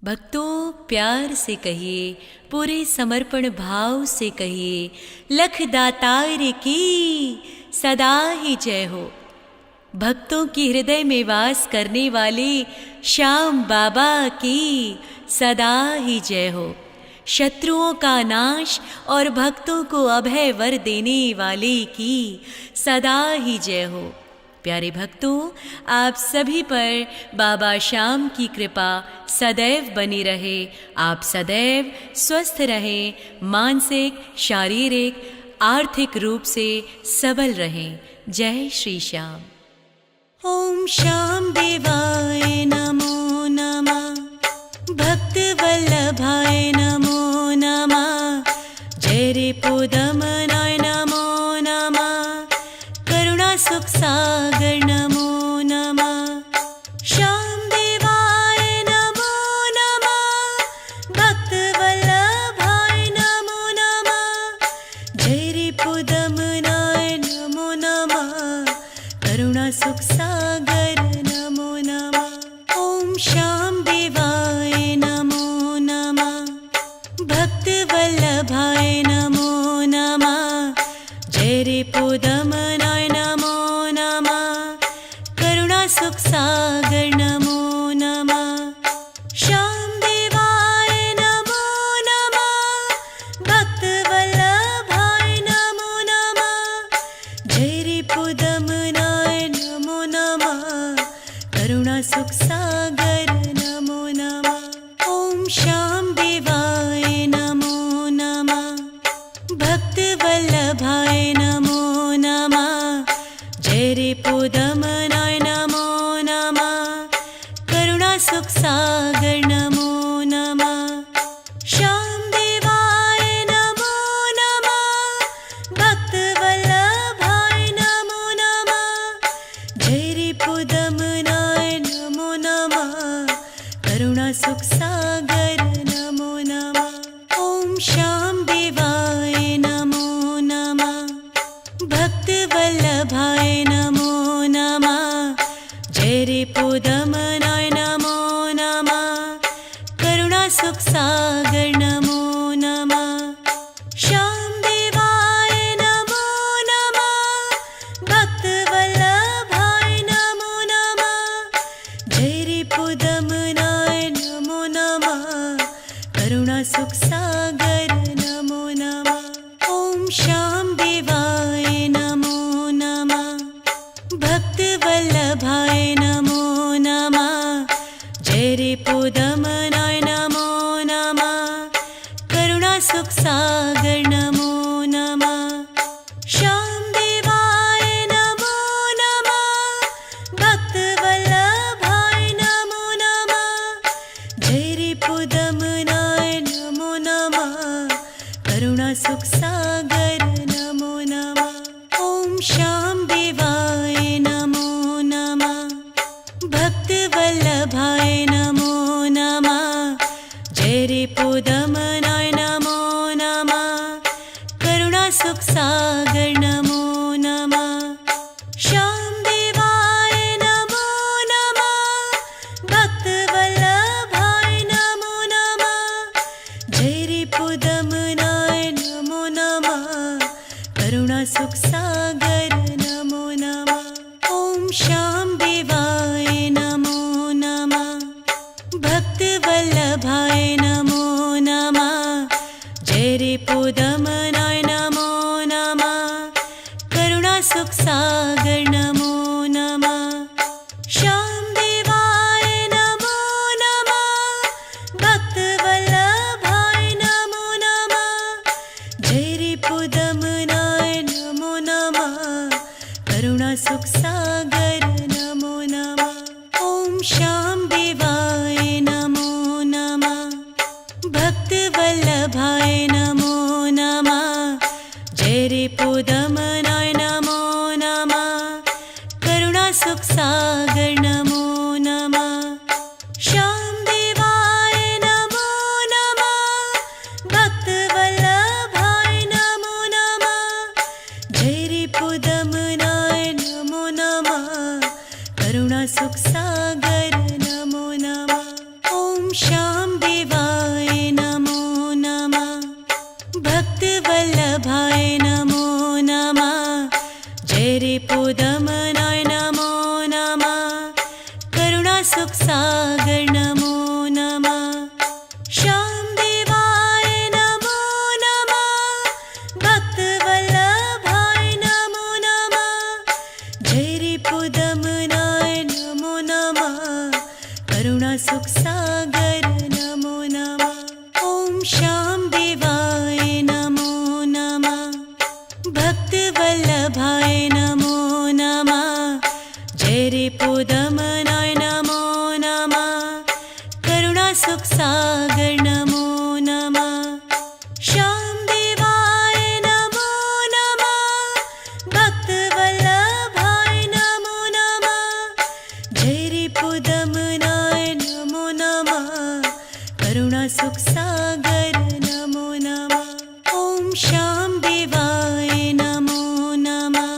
भक्तों प्यार से कहिए, पूरे समर्पण भाव से कहिए, लख दातार की सदा ही जय हो। भक्तों की हृदय में वास करने वाले श्याम बाबा की सदा ही जय हो। शत्रुओं का नाश और भक्तों को अभय वर देने वाले की सदा ही जय हो। प्यारे भक्तों, आप सभी पर बाबा श्याम की कृपा सदैव बनी रहे। आप सदैव स्वस्थ रहें, मानसिक, शारीरिक, आर्थिक रूप से सबल रहें। जय श्री श्याम। ओम श्याम देवाय नमो नमः, भक्त वल्लभाय नमो नमः, जय रे पुदमनाय नमो नमः, करुणा सुख सागर नमो नमः, श्याम देवाय नमो नमः, भक्त वल्लभाय नमो नमः, जय रे पुदमनाय नमो नमः, करुणा सुख सागर नमो नमः। ओम श्याम देवाय नमो नमः, भक्त वल्लभाय नमो नमः, जय रे पुदमनाय नमो नमः, करुणा सुख सागर नमो नमः, श्याम देवाय नमो नमः, भक्त वल्लभाय नमो नमः, जय रे पुदमनाय नमो नमः, करुणा सुख सागर नमो नमः। ओम श्याम देवाय नमो नमः, भक्त वल्लभाय नमो नमः, जय रे पुदमनाय नमो नमः, करुणा सुख सागर नमो नमः, श्याम देवाय नमो नमः, भक्त वल्लभाय नमो नमः, जय रे पुदमनाय नमो नमः, करुणा सुख सागर नमो नमः। ओम श्याम देवाय नमो नमः, भक्त वल्लभाय नमो नमः, जय रे पुदमनाय नमो नमः, करुणा सुख सागर नमो नमः, श्याम देवाय नमो नमः, भक्त वल्लभाय नमो नमः, जय रे पुदमनाय नमो नमः, करुणा सुख सागर नमो नमः। ओम श्याम देवाय नमो नमः, भक्त वल्लभाय नमो नमः, जय रे पुदमनाय नमो नमः, करुणा सुख सागर नमो नमः, श्याम देवाय नमो नमः, भक्त वल्लभाय नमो नमः, जय रे पुदमनाय नमो नमः, करुणा सुख सागर नमो नमः। ओम श्याम देवाय नमो नमः, भक्त वल्लभाय नमो नमः, जय रे पुदमनाय नमो नमः, करुणा सुख सागर नमो नमः, श्याम देवाय नमो नमः, भक्त वल्लभाय नमो नमः, जय रे पुदमनाय नमो नमः, करुणा सुख सागर नमो नमः। ओम श्याम देवाय नमो नमः, भक्त वल्लभाय नमो नमः, जय रे पुदमनाय नमो नमः, करुणा सुख सागर नमो नमः, श्याम देवाय नमो नमः, भक्त वल्लभाय नमो नमः, जय रे पुदमनाय नमो नमः, करुणा सुख सागर नमो नमः। ओम श्याम देवाय नमो नमः, भक्त वल्लभाय नमो नमः, जय रे पुदमनाय नमो नमः, करुणा सुख सागर नमो नमः, श्याम देवाय नमो नमः, भक्त वल्लभाय नमो नमः, जय रे पुदमनाय नमो नमः, करुणा सुख सागर नमो नमः। ओम श्याम देवाय नमो नमः। भक्तवल्लभाय नमो नमः। जय रिपुदमनाय नमो नमः। करुणा सुख सागर नमो नमः। श्याम देवाय नमो नमः। भक्तवल्लभाय नमो नमः। जय रिपुदमनाय नमो नमः। करुणा सुख सागर नमो नमः। ओम श्याम देवाय नमो नमः। भक्तवल्लभाय नमो नमः। जय रिपुदमनाय नमो नमः। करुणा सुख सागर नमो नमः। श्याम देवाय नमो नमः। भक्तवल्लभाय नमो नमः। जय रिपुदमनाय नमो नमः। करुणा सुख सागर नमो नमः। ओम श्याम देवाय नमो नमः।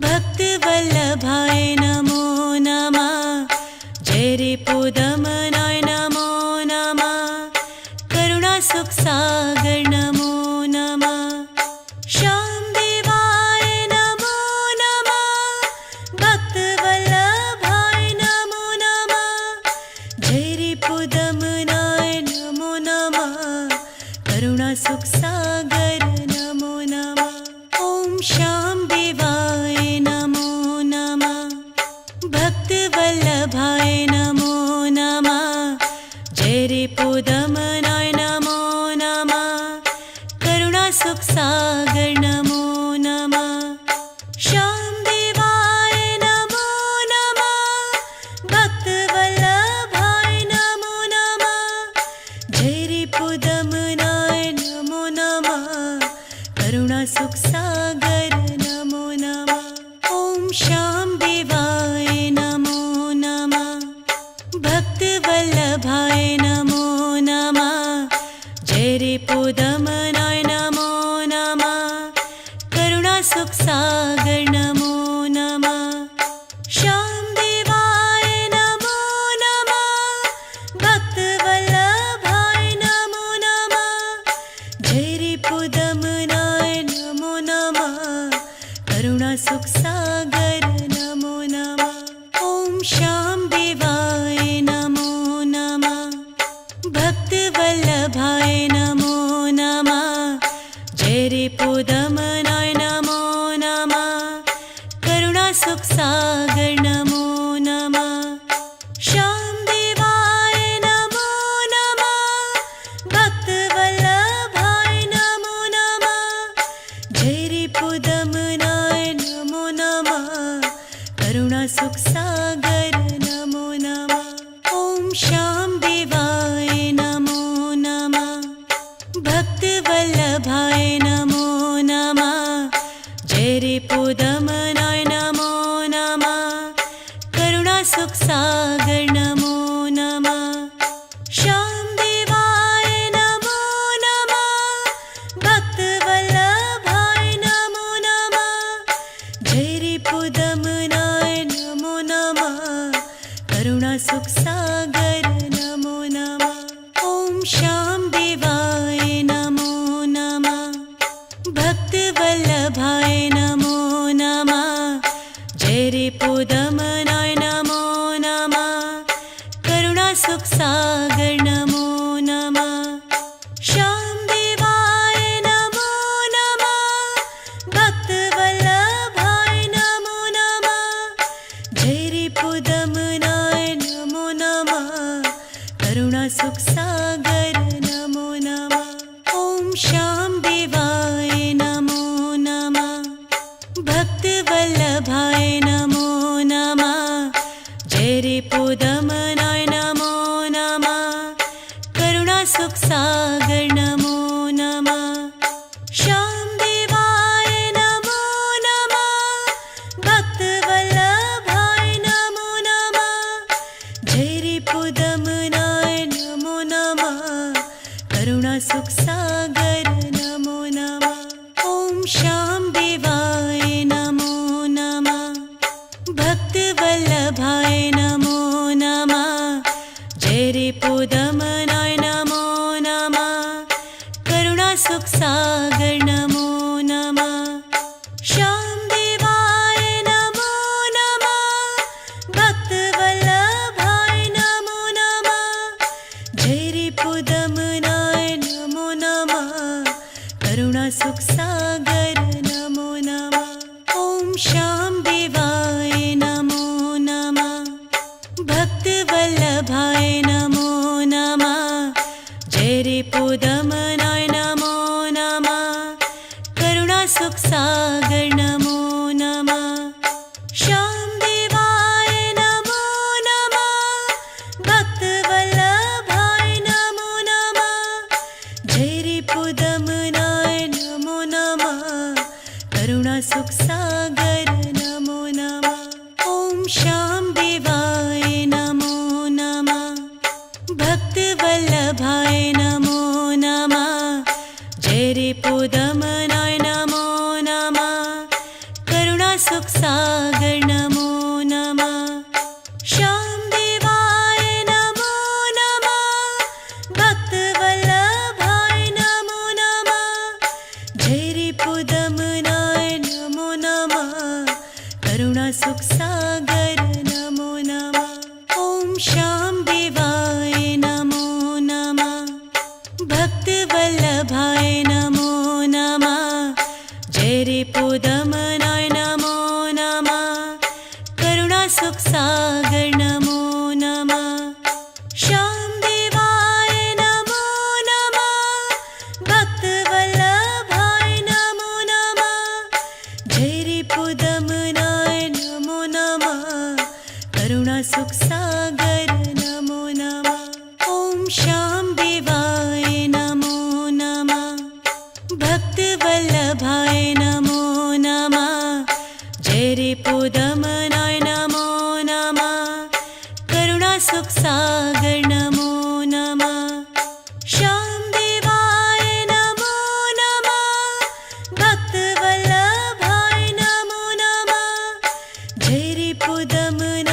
भक्तवल्लभाय नमो नमः। जय रिपुदमनाय नमो नमः। करुणा सुख सागर नमो नमः। श्याम देवाय नमो नमः। भक्तवल्लभाय नमो नमः। जय रिपुदमनाय नमो नमः। करुणा सुख सागर नमो नमः। ओम श्याम देवाय नमो नमः। भक्तवल्लभाय नमो नमः। जय रिपुदमनाय नमो नमः। करुणा सुख सागर नमो नमः। श्याम देवाय नमो नमः। भक्तवल्लभाय नमो नमः। जय रिपुदमनाय नमो नमः। करुणा सुख सागर नमो नमः। ओम श्याम देवाय नमो नमः। भक्तवल्लभाय नमो नमः। जय रिपुदमनाय नमो नमः। करुणा सुख सागर नमो नमः। श्याम देवाय नमो नमः। भक्तवल्लभाय नमो नमः। जय रिपुदमनाय नमो नमः। करुणा सुख सागर नमो नमः। ओम श्याम देवाय नमो नमः। भक्तवल्लभाय नमो नमः। जय रिपुदमनाय नमो नमः। करुणा सुख सागर नमो नमः। श्याम देवाय नमो नमः। भक्तवल्लभाय नमो नमः। जय रिपुदमनाय नमो नमः। करुणा सुख सागर नमो नमः। ओम श्याम देवाय नमो नमः। भक्तवल्लभाय नमो नमः। जय रिपुदमनाय नमो नमः। करुणा सुख सागर नमो नमः। श्याम देवाय नमो नमः। भक्तवल्लभाय नमो नमः। जय रिपुदमनाय नमो नमः। करुणा सुख सागर नमो नमः। ओम श्याम देवाय नमो नमः। भक्तवल्लभाय नमो नमः। जय रिपुदमनाय नमो नमः। करुणा सुख सागर नमो नमः। श्याम देवाय नमो नमः। भक्तवल्लभाय नमो नमः। जय रिपुदमनाय नमो नमः। करुणा सुख सागर नमो नमः। ओम श्याम देवाय नमो नमः। भक्तवल्लभाय नमो नमः। जय रिपुदमनाय नमो नमः। करुणा सुख सागर नमो नमः। श्याम देवाय नमो नमः। भक्तवल्लभाय नमो नमः। जय रिपुदमनाय नमो नमः। करुणा सुख सागर नमो नमः। ओम श्याम देवाय नमो नमः। भक्तवल्लभाय नमो नमः। जय रिपुदमनाय रिपुदमनाय नमो नमः करुणासुखसागर नमो नमः श्यामदेवाय नमो नमः भक्तवल्लभाय नमो नमः जय रिपुदमनाय नमो नमः करुणासुखसागर नमो नमः ॐ श्यामदेवाय नमो नमः भक्तवल्लभाय नमो नमः जय रिपुदमनाय नमो नमः करुणासुखसागर नमो नमः श्यामदेवाय नमो नमः भक्तवल्लभाय नमो नमः जय रिपुदमनाय नमो नमः करुणासुखसागर नमो नमः ॐ श्यामदेवाय नमो नमः भक्तवल्लभाय नमो नमः जय रिपुदमनाय नमो नमः करुणासुखसागर नमो नमः श्यामदेवाय नमो नमः भक्तवल्लभाय नमो नमः जय रिपुदमनाय नमो नमः करुणासुखसागर नमो नमः ॐ श्यामदेवाय नमो नमः भक्तवल्लभाय नमो नमः जय रिपुदमनाय नमो नमः करुणासुखसागर नमो नमः श्यामदेवाय नमो नमः भक्तवल्लभाय नमो नमः जय रिपुदमनाय